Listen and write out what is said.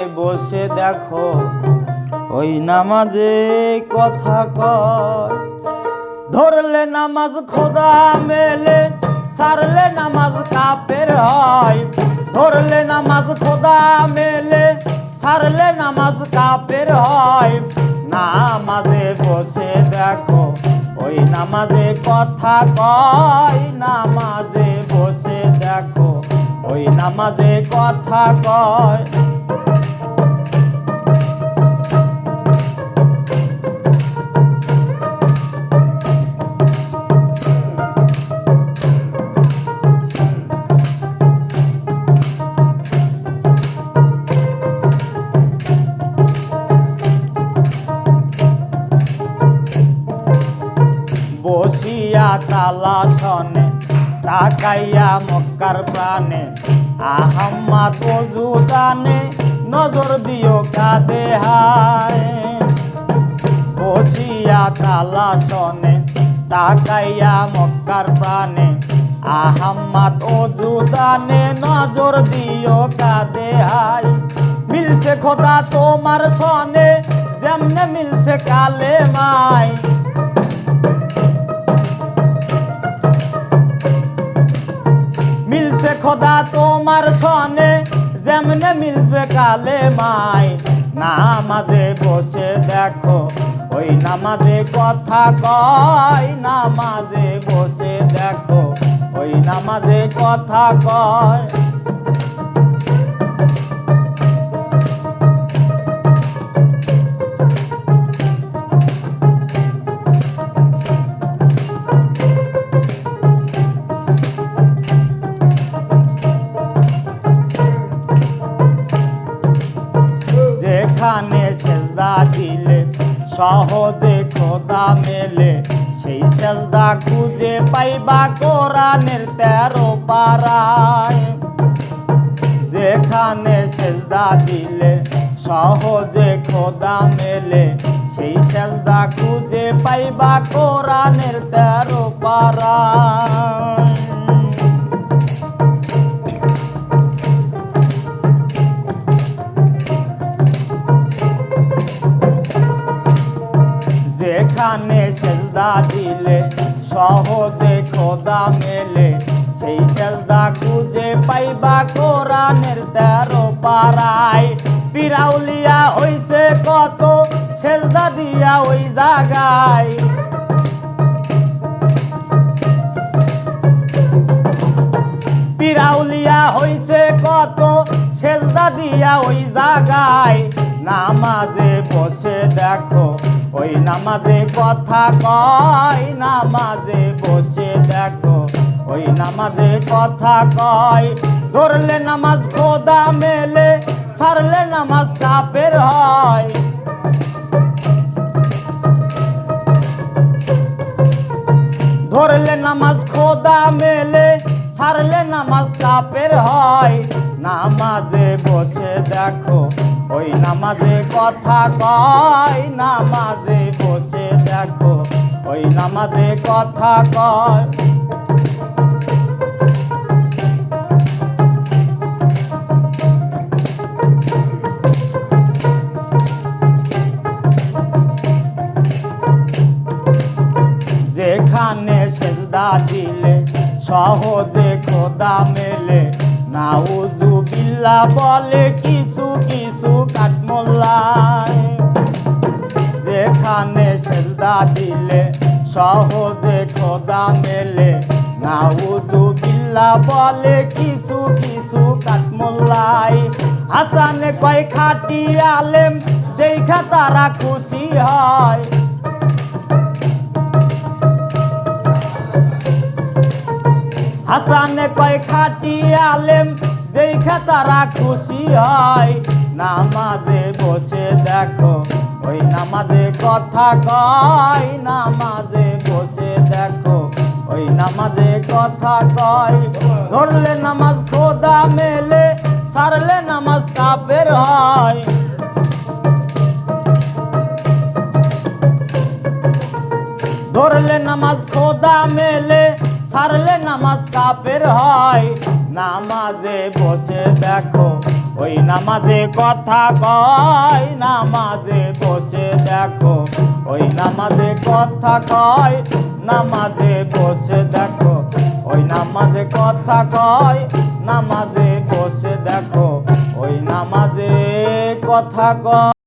বসে দেখো ওই নামাজে কথা কয়, ধরলে নামাজ খোদা মেলে, ছাড়লে নামাজ কাফের হয়। ধরলে নামাজ খোদা মেলে, ছাড়লে নামাজ কাফের হয়। নামাজে বসে দেখো ওই নামাজে কথা কয়, নামাজে বসে দেখো ওই নামাজে কথা কয়। বসিয়া তালা শনে তাকাইয়া মক্কার প্রাণে, আহাম্মদ ওযু দানে নজর দিও কাঁদে হায়। বসিয়া তালা শনে তাকাইয়া মক্কার প্রাণে, আহাম্মদ ওযু দানে নজর দিও কাঁদে হায়। মিলছে খোদা তোমার সনে, যেমনে মিলছে কালেমায়। মিলছে খোদা তোমার সনে, যেমনে মিলবে কালেমায়। নামাজে বসে দেখো ওই নামাজে কথা কয়, নামাজে বসে দেখো ওই নামাজে কথা কয়। যেখানে সেজদা দিলে সহজে খোদা মেলে, সেই সেজদা খুঁজে পাইবা কোরআনের 13 পারায়। যেখানে সেজদা দিলে সহজে খোদা মেলে, সেই সেজদা খুঁজে পাইবা কোরআনের 13 পারায়। যেখানে সেজদা দিলে সহজে খোদা মেলে, সেই সেজদা খুঁজে পাইবা কোরআনের 13 পারায়। পিরাউলিয়া হইছে কত সেজদা দিয়া ওই জায়গায়। পিরাউলিয়া হইছে কত সেজদা দিয়া ওই জায়গায়। নামাজে বসে দেখো ওই নামাজে কথা কয়, নামাজে বসে দেখো ওই নামাজে কথা কয়। ধরলে নামাজ খোদা মেলে, ছাড়লে নামাজ কাফের হয়। ধরলে নামাজ খোদা মেলে, ছাড়লে নামাজ কাফের হয়। নামাজে বসে দেখো ওই নামাজে কথা কয়, নামাজে বসে দেখো ওই নামাজে কথা কয়। যেখানে সেজদা দিলে সহজে খোদা মেলে, নাউযু বিল্লাহ বলে কিছু কিছু কাঠমোল্লায়। যেখানে সেজদা দিলে সহজে খোদা মেলে, নাউযু বিল্লাহ বলে কিছু কিছু কাঠমোল্লায়। হাসানে কয় খাঁটি আলেম, দেখা তারা খুশি হয়। হাসানে কয় খাঁটি আলেম, দেখা তারা খুশি হয়। নামাজে বসে দেখো ওই নামাজে কথা কয়, নামাজে বসে দেখো ওই নামাজে কথা কয়। ধরলে নামাজ খোদা মেলে, ছাড়লে নামাজ কাফের হয়। ধরলে নামাজ খোদা মেলে, ছাড়লে নামাজ কাফের হয়। নামাজে বসে দেখো ওই নামাজে কথা কয় নামাজে বসে দেখো ওই নামাজে কথা কয় নামাজে বসে দেখো ওই নামাজে কথা কয় নামাজে বসে দেখো ওই নামাজে কথা কয়।